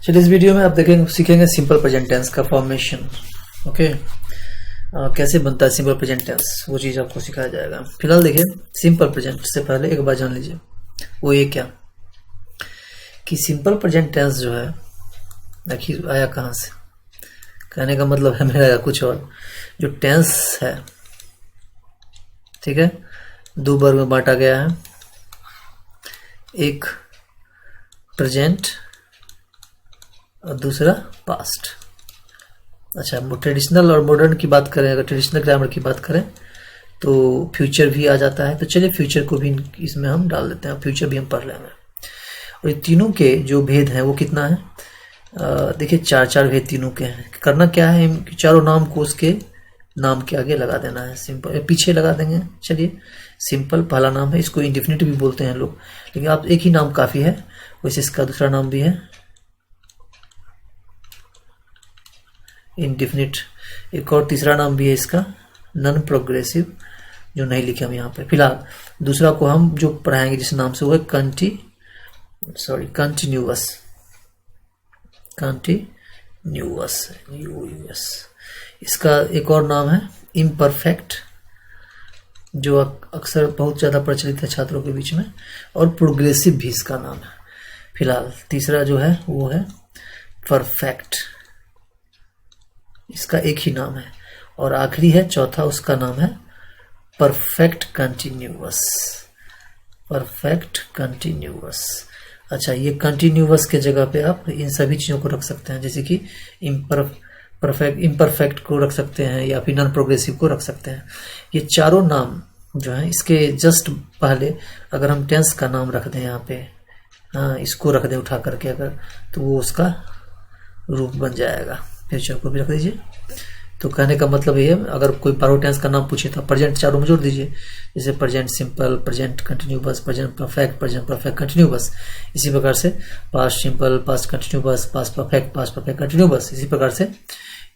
चलिए इस वीडियो में आप देखेंगे सीखेंगे सिंपल प्रेजेंट टेंस का फॉर्मेशन। ओके, कैसे बनता है सिंपल प्रेजेंट टेंस, वो चीज़ आपको सिखाया जाएगा। फिलहाल देखिए, सिंपल प्रेजेंट से पहले एक बार जान लीजिए वो ये क्या कि सिंपल प्रेजेंट टेंस जो है आखिर आया कहाँ से। कहने का मतलब है मेरा कुछ और, जो टेंस है, ठीक है, दो वर्ग में बांटा गया है, एक प्रेजेंट और दूसरा पास्ट। अच्छा, ट्रेडिशनल और मॉडर्न की बात करें, अगर ट्रेडिशनल ग्रामर की बात करें तो फ्यूचर भी आ जाता है। तो चलिए फ्यूचर को भी इसमें हम डाल देते हैं, फ्यूचर भी हम पढ़ लेंगे। और ये तीनों के जो भेद हैं वो कितना है, देखिए चार चार भेद तीनों के हैं। करना क्या है, चारों नाम को उसके नाम के आगे लगा देना है, सिंपल पीछे लगा देंगे। चलिए, सिंपल पहला नाम है, इसको इंडेफिनिट भी बोलते हैं लोग, लेकिन आप एक ही नाम काफ़ी है। वैसे इसका दूसरा नाम भी है इंडेफिनिट, एक और तीसरा नाम भी है इसका नॉन प्रोग्रेसिव, जो नहीं लिखे हम यहाँ पे। फिलहाल दूसरा को हम जो पढ़ाएंगे जिस नाम से वो है कंटिन्यूअस। इसका एक और नाम है इम्परफेक्ट, जो अक्सर बहुत ज़्यादा प्रचलित है छात्रों के बीच में, और प्रोग्रेसिव भी इसका नाम है। फिलहाल तीसरा जो है वो है परफेक्ट, इसका एक ही नाम है। और आखिरी है चौथा, उसका नाम है परफेक्ट कंटिन्यूअस। अच्छा, ये कंटिन्यूअस के जगह पे आप इन सभी चीज़ों को रख सकते हैं, जैसे कि इम्परफेक्ट को रख सकते हैं या फिर नॉन प्रोग्रेसिव को रख सकते हैं। ये चारों नाम जो हैं, इसके जस्ट पहले अगर हम टेंस का नाम रख दें यहाँ पे, हाँ, इसको रख दें उठा करके अगर, तो वो उसका रूप बन जाएगा। फ्यूचर को भी रख दीजिए। तो कहने का मतलब ये है, अगर कोई पारो टेंस का नाम पूछे तो प्रेजेंट चारों में जोड़ दीजिए, जैसे present simple, present continuous, present perfect continuous. इसी प्रकार से past simple, past continuous, past perfect continuous. इसी प्रकार से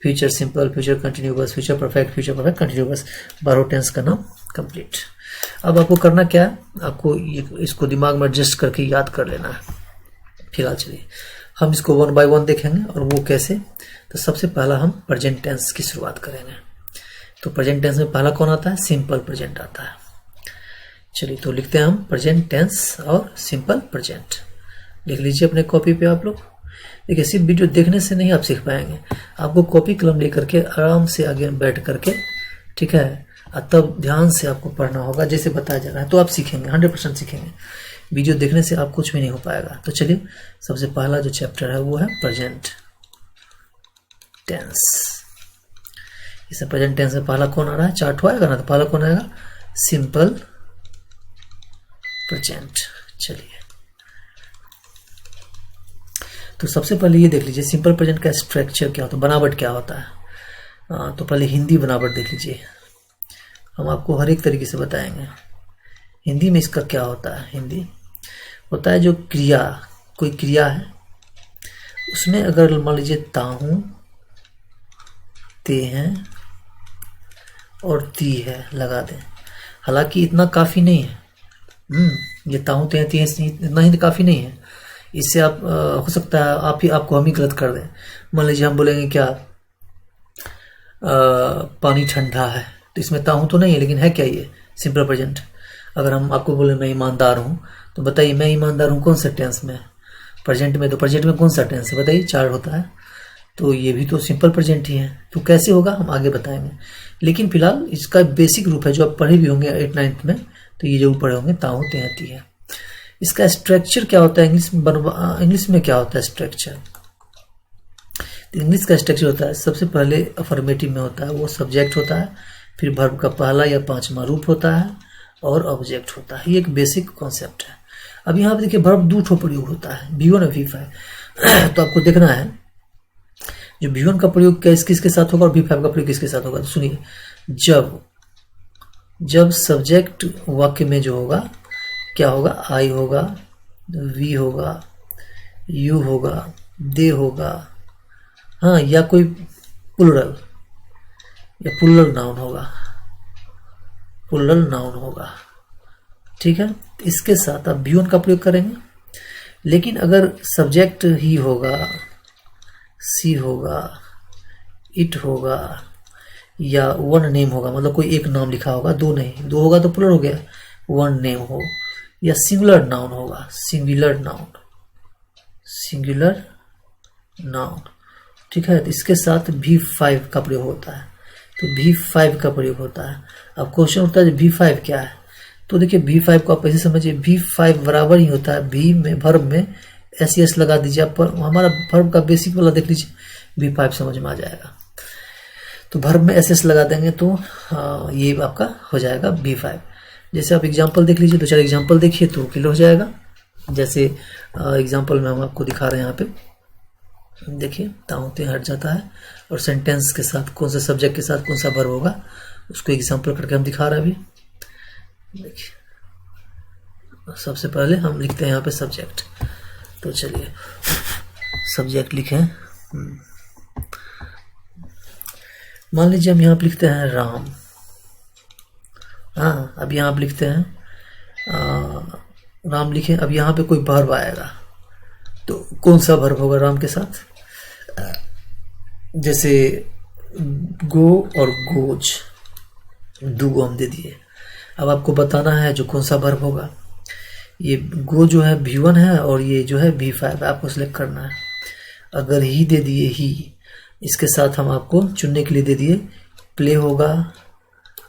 future simple, future continuous, future perfect continuous. 12 tense का नाम कंप्लीट। अब आपको करना क्या है, आपको इसको दिमाग में एडजस्ट करके याद कर लेना है। फिलहाल चलिए हम इसको 1 बाय 1 देखेंगे, और वो कैसे। तो सबसे पहला हम प्रेजेंट टेंस की शुरुआत करेंगे। तो प्रेजेंट टेंस में पहला कौन आता है, सिंपल प्रेजेंट आता है। चलिए तो लिखते हैं हम प्रेजेंट टेंस और सिंपल प्रेजेंट। लिख लीजिए अपने कॉपी पे आप लोग। देखिए, सिर्फ वीडियो देखने से नहीं आप सीख पाएंगे, आपको कॉपी कलम लेकर के आराम से आगे बैठ करके, ठीक है, तब ध्यान से आपको पढ़ना होगा जैसे बताया जा रहा है, तो आप सीखेंगे, 100% सीखेंगे। वीडियो देखने से आप कुछ भी नहीं हो पाएगा। तो चलिए, सबसे पहला जो चैप्टर है वो है प्रेजेंट टेंस। इसे प्रेजेंट टेंस में पहला कौन आ रहा है, चार्ट आएगा ना, तो पहला कौन आएगा, सिंपल प्रेजेंट। चलिए, तो सबसे पहले ये देख लीजिए सिंपल प्रेजेंट का स्ट्रक्चर क्या होता है, बनावट क्या होता है। तो पहले हिंदी बनावट देख लीजिए, हम आपको हर एक तरीके से बताएंगे। हिंदी में इसका क्या होता है, हिंदी होता है जो क्रिया, कोई क्रिया है, उसमें अगर मान लीजिए ताहू, ते हैं और ती है लगा दें, हालांकि इतना काफ़ी नहीं है। ये ताहू, ते हैं, ती हैं, इतना ही काफ़ी नहीं है। इससे आप हो सकता है आपको हम ही गलत कर दें। मान लीजिए हम बोलेंगे क्या, पानी ठंडा है, तो इसमें ताहू तो नहीं है, लेकिन है क्या ये सिंपल प्रेजेंट। अगर हम आपको बोले मैं ईमानदार हूँ, तो बताइए मैं ईमानदार हूँ कौन सा टेंस में, प्रेजेंट में। तो प्रेजेंट में कौन सा टेंस है बताइए, 4 होता है, तो ये भी तो सिंपल प्रेजेंट ही है। तो कैसे होगा हम आगे बताएंगे, लेकिन फिलहाल इसका बेसिक रूप है जो आप पढ़े भी होंगे 8-9 में, तो ये जरूर पढ़े होंगे, ताहू ते हैं ती है। इसका स्ट्रक्चर क्या होता है इंग्लिश में क्या होता है स्ट्रक्चर। इंग्लिश का स्ट्रक्चर होता है, सबसे पहले अफर्मेटिव में होता है, वो सब्जेक्ट होता है, फिर वर्ब का पहला या 5वां रूप होता है, और ऑब्जेक्ट होता है। ये एक बेसिक कॉन्सेप्ट है। अब यहाँ पे देखिए वर्ब 2 प्रयोग होता है, V1 और V5। तो आपको देखना है जो V1 का प्रयोग किसके साथ होगा और V5 का प्रयोग किसके साथ होगा। तो सुनिए, जब सब्जेक्ट वाक्य में जो होगा क्या होगा, आई होगा, वी होगा, यू होगा, दे होगा, हाँ, या कोई प्लूरल या पुल्लर नाउन होगा, ठीक है। इसके साथ आप V1 का प्रयोग करेंगे। लेकिन अगर सब्जेक्ट ही होगा सी होगा, इट होगा, या वन नेम होगा, मतलब कोई एक नाम लिखा होगा, दो नहीं, दो होगा तो प्लुरल हो गया, वन नेम हो, या सिंगुलर नाउन होगा, सिंगुलर नाउन, सिंगुलर नाउन। ठीक है, तो इसके साथ V5 का प्रयोग होता है, तो V5 का प्रयोग होता है। अब क्वेश्चन उठता है V5 क्या है, तो देखिए V5 को आप ऐसे समझिए, V5 बराबर ही होता है V में, वर्ब में SES लगा दीजिए आप, हमारा वर्ब का बेसिक वाला देख लीजिए, V5 समझ में आ जाएगा। तो वर्ब में SES लगा देंगे तो ये आपका हो जाएगा V5। जैसे आप एग्जाम्पल देख लीजिए, दो चार एग्जाम्पल देखिए तो क्लियर हो जाएगा। जैसे एग्जाम्पल में हम आपको दिखा रहे हैं, यहाँ पे देखिए ताऊते हट जाता है, और सेंटेंस के साथ कौन सा सब्जेक्ट के साथ कौन सा वर्ब होगा उसको एग्जाम्पल करके हम दिखा रहे हैं अभी। देखिए सबसे पहले हम लिखते हैं यहाँ पे सब्जेक्ट, तो चलिए सब्जेक्ट लिखें। मान लीजिए हम यहाँ पे लिखते हैं राम, हाँ अब यहाँ पे लिखते हैं राम लिखें। अब यहाँ पे कोई वर्ब आएगा तो कौन सा वर्ब होगा राम के साथ, जैसे गो और गोज, दो गो हम दे दिए। अब आपको बताना है जो कौन सा वर्ब होगा, ये गो जो है V1 है और ये जो है V5 आपको सिलेक्ट करना है। अगर ही दे दिए ही, इसके साथ हम आपको चुनने के लिए दे दिए प्ले होगा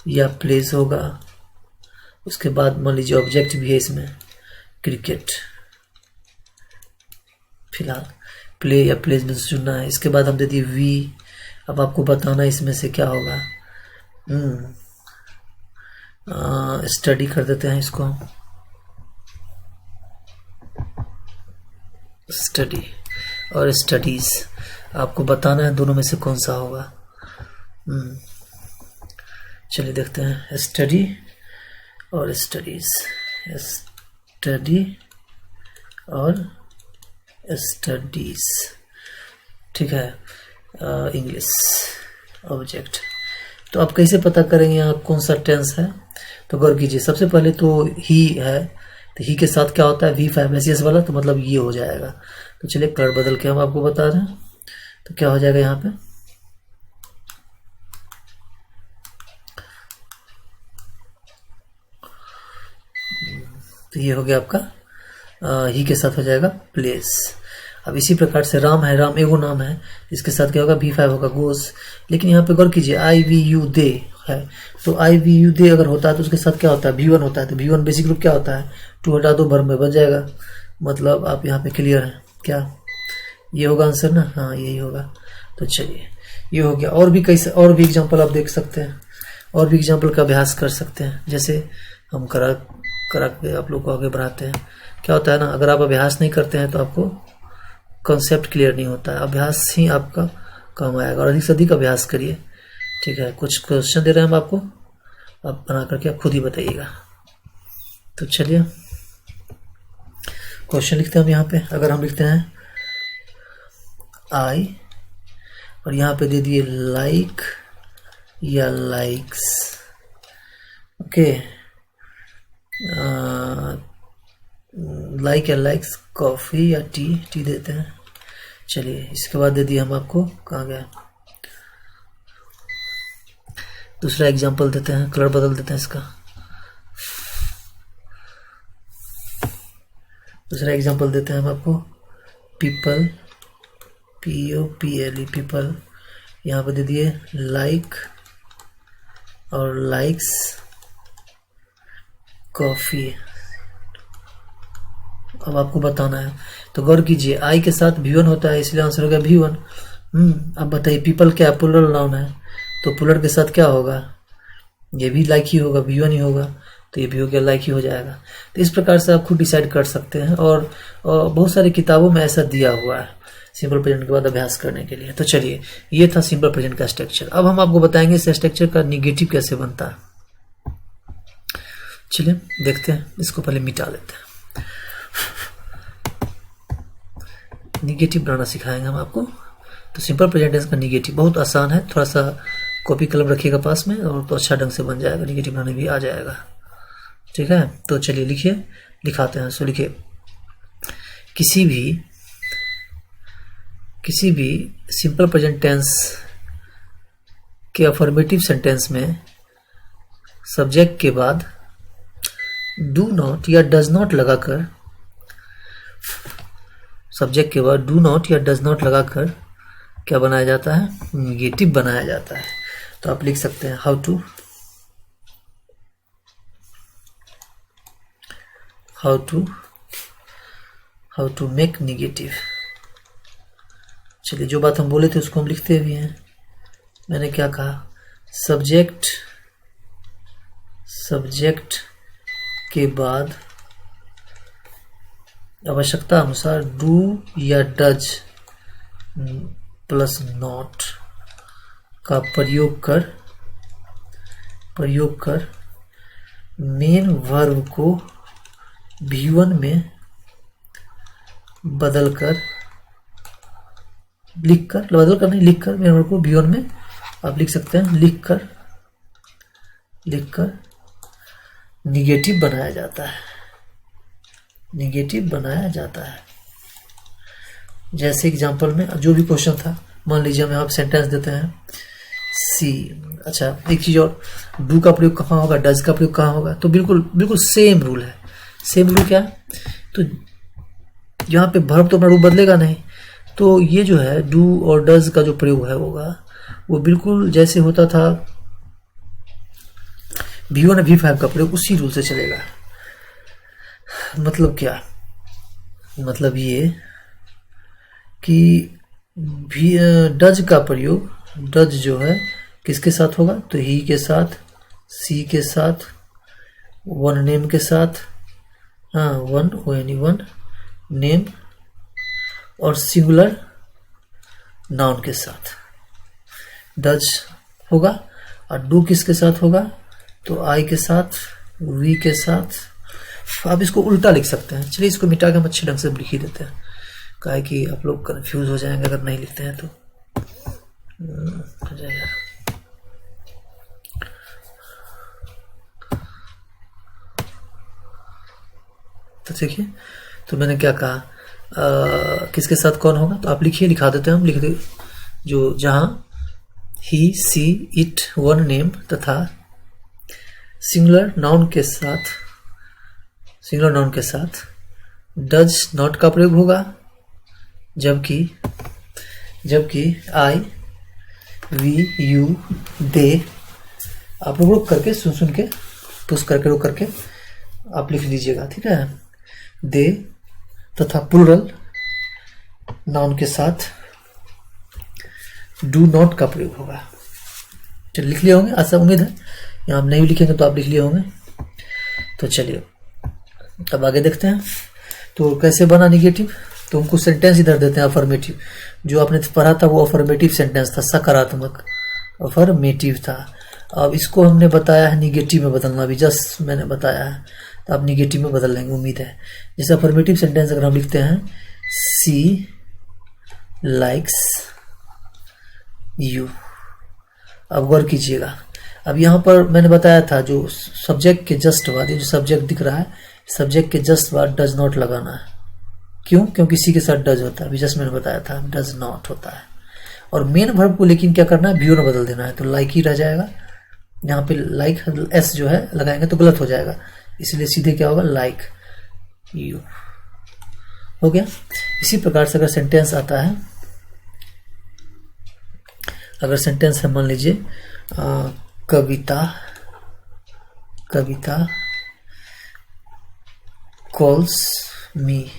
या प्लेस होगा। उसके बाद मान लीजिए ऑब्जेक्ट भी है इसमें क्रिकेट, फिलहाल प्ले या प्लेस में चुनना है। इसके बाद हम दे दिए वी। अब आपको बताना है इसमें से क्या होगा, स्टडी कर देते हैं इसको, स्टडी और स्टडीज। आपको बताना है दोनों में से कौन सा होगा। चलिए देखते हैं, स्टडी और स्टडीज, स्टडी और स्टडीज। ठीक है, इंग्लिश ऑब्जेक्ट। तो आप कैसे पता करेंगे यहाँ कौन सा टेंस है, तो गौर कीजिए। सबसे पहले तो ही है, तो ही के साथ क्या होता है V5 SES वाला, तो मतलब ये हो जाएगा। तो चलिए कलर बदल के हम आपको बता रहे हैं, तो क्या हो जाएगा यहाँ पे, तो ये हो गया आपका ही के साथ हो जाएगा प्लेस। अब इसी प्रकार से राम है, राम एगो नाम है, इसके साथ क्या होगा V5 होगा गोज। लेकिन यहाँ पे गौर कीजिए IVU दे है, तो IVU दे अगर होता है तो उसके साथ क्या होता है V1 होता है, तो V1 बेसिक रूप क्या होता है, टू हटा दो वर्ब में बच जाएगा। मतलब आप यहाँ पे क्लियर है क्या, ये होगा आंसर ना, हाँ यही होगा। तो चलिए ये हो गया। और भी कैसे, और भी एग्जाम्पल आप देख सकते हैं, और भी एग्जाम्पल का अभ्यास कर सकते हैं। जैसे हम करा के आप लोग को आगे बढ़ाते हैं। क्या होता है ना, अगर आप अभ्यास नहीं करते हैं तो आपको कॉन्सेप्ट क्लियर नहीं होता है, अभ्यास ही आपका काम आएगा। और अधिक से अधिक अभ्यास करिए, ठीक है। कुछ क्वेश्चन दे रहे हैं हम आपको, आप बना करके आप खुद ही बताइएगा। तो चलिए क्वेश्चन लिखते हैं हम यहाँ पे। अगर हम लिखते हैं आई और यहाँ पे दे दिए लाइक या लाइक्स, ओके, लाइक या लाइक्स, कॉफी या टी, टी देते हैं। चलिए इसके बाद दे दिए हम आपको, कहाँ गया, दूसरा एग्जांपल देते हैं, कलर बदल देते हैं इसका। दूसरा एग्जांपल देते हैं हम आपको, पीपल, POPLE पीपल। यहाँ पे दे दिए लाइक और लाइक्स, कॉफी। अब आपको बताना है, तो गौर कीजिए आई के साथ V1 होता है, इसलिए आंसर हो गया V1। अब बताइए पीपल क्या प्लुरल नाउन है, तो प्लुरल के साथ क्या होगा, ये भी लाइक ही होगा, V1 ही होगा, तो ये भी हो गया लाइक ही हो जाएगा। तो इस प्रकार से आप खुद डिसाइड कर सकते हैं, और बहुत सारी किताबों में ऐसा दिया हुआ है सिंपल प्रेजेंट के बाद अभ्यास करने के लिए। तो चलिए ये था सिंपल प्रेजेंट का स्ट्रक्चर। अब हम आपको बताएंगे इस स्ट्रक्चर का निगेटिव कैसे बनता है। चलिए देखते हैं, इसको पहले मिटा लेते हैं। निगेटिव बनाना सिखाएंगे हम आपको। तो सिंपल प्रेजेंट टेंस का निगेटिव बहुत आसान है, थोड़ा सा कॉपी कलम रखिएगा पास में और तो अच्छा ढंग से बन जाएगा, निगेटिव बनाने भी आ जाएगा, ठीक है। तो चलिए लिखिए, दिखाते हैं। सो लिखिए, किसी भी किसी भी सिंपल प्रेजेंट टेंस के अफर्मेटिव सेंटेंस में सब्जेक्ट के बाद डू नॉट या डज नॉट लगाकर, सब्जेक्ट के बाद डू नॉट या डज नॉट लगाकर क्या बनाया जाता है, निगेटिव बनाया जाता है। तो आप लिख सकते हैं हाउ टू मेक निगेटिव। चलिए, जो बात हम बोले थे उसको हम लिखते भी हैं। मैंने क्या कहा, सब्जेक्ट के बाद आवश्यकता अनुसार डू या डज प्लस नॉट का प्रयोग कर मेन वर्ब को V1 में लिखकर मेन वर्ब को V1 में आप लिख सकते हैं, लिखकर निगेटिव बनाया जाता है। जैसे एग्जांपल में जो भी क्वेश्चन था, मान लीजिए हमें आप सेंटेंस देते हैं सी। अच्छा, एक चीज और, डू का प्रयोग कहाँ होगा, डज का प्रयोग कहाँ होगा, तो बिल्कुल सेम रूल है। सेम रूल क्या है, तो यहाँ पे वर्ब तो अपना रूप बदलेगा नहीं, तो ये जो है डू और डज का जो प्रयोग है होगा वो बिल्कुल जैसे होता था V1 और V5 का प्रयोग, उसी रूल से चलेगा। मतलब क्या, मतलब ये कि डज का प्रयोग, डज जो है किसके साथ होगा, तो ही के साथ, सी के साथ, वन नेम के साथ, वन नेम और सिंगुलर नाउन के साथ डज होगा। और डू किसके साथ होगा, तो आई के साथ, वी के साथ। आप इसको उल्टा लिख सकते हैं। चलिए, इसको मिटा के हम अच्छे ढंग से लिख ही देते हैं, काहे कि आप लोग कंफ्यूज हो जाएंगे अगर नहीं लिखते हैं तो हो जाएगा। तो देखिए, तो मैंने क्या कहा, किसके साथ कौन होगा, तो आप लिखिए, लिखा देते हैं हम, लिख दे जो जहां ही, सी, इट, वन नेम तथा सिंगुलर नाउन के साथ डज नॉट का प्रयोग होगा, जबकि आई, वी, यू, दे। आप लोग करके सुन के पुश करके रोक करके आप लिख लीजिएगा, ठीक है। दे तथा प्लूरल नाउन के साथ डू नॉट का प्रयोग होगा। चलिए, लिख लिए होंगे, ऐसा उम्मीद है। यहाँ हम नहीं लिखेंगे तो आप लिख लिए होंगे। तो चलिए अब आगे देखते हैं। तो कैसे बना निगेटिव, तो हमको सेंटेंस इधर देते हैं अफर्मेटिव। जो आपने पढ़ा था वो अफर्मेटिव सेंटेंस था, सकारात्मक अफर्मेटिव था। अब इसको हमने बताया है निगेटिव में बदलना, भी जस्ट मैंने बताया है, तो आप निगेटिव में बदल लेंगे, उम्मीद है। जैसे अफर्मेटिव सेंटेंस अगर हम लिखते हैं, सी लाइक्स यू। अब गौर कीजिएगा, अब यहाँ पर मैंने बताया था जो सब्जेक्ट के जस्ट बाद, ये जो सब्जेक्ट दिख रहा है, सब्जेक्ट के जस्ट बाद डज नॉट लगाना है। क्यों, क्योंकि सी के साथ डज होता है, अभी जस्ट मैंने बताया था डज नॉट होता है। और मेन वर्ब को लेकिन क्या करना है, V1 में बदल देना है, तो लाइक ही रह जाएगा। यहाँ पे लाइक एस जो है लगाएंगे तो गलत हो जाएगा, इसलिए सीधे क्या होगा, लाइक यू हो गया। इसी प्रकार से अगर सेंटेंस आता है, अगर सेंटेंस है मान लीजिए कविता कॉल्स मी।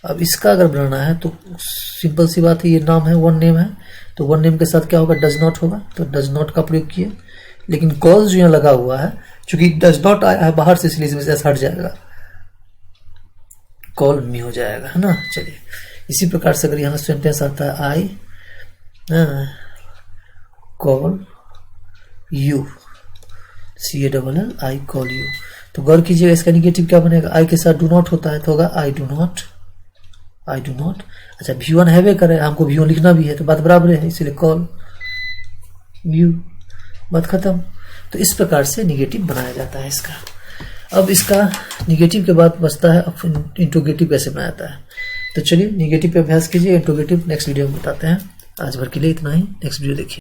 अब इसका अगर बनाना है तो सिंपल सी बात है, ये नाम है, वन नेम है, तो वन नेम के साथ क्या होगा, डज नॉट होगा, तो डज नॉट का प्रयोग किए। लेकिन कॉल्स जो यहाँ लगा हुआ है, चूंकि डज नॉट आया है बाहर से, इसलिए इसमें से हट जाएगा, कॉल मी हो जाएगा, है ना। चलिए, इसी प्रकार से अगर यहाँ सेंटेंस आता है, I call you, CALL I call you, तो गौर कीजिएगा इसका निगेटिव क्या बनेगा, आई के साथ डू नॉट होता है तो होगा आई डू नॉट। अच्छा, V1 हैवे करे, हमको V1 लिखना भी है तो बात बराबर है, इसलिए कॉल यू, बात खत्म। तो इस प्रकार से निगेटिव बनाया जाता है इसका। अब इसका निगेटिव के बाद बचता है इंट्रोगेटिव कैसे बनाया जाता है। तो चलिए नेगेटिव पे अभ्यास कीजिए, इंट्रोगेटिव नेक्स्ट वीडियो में बताते हैं। आज भर के लिए इतना ही, नेक्स्ट वीडियो देखिए।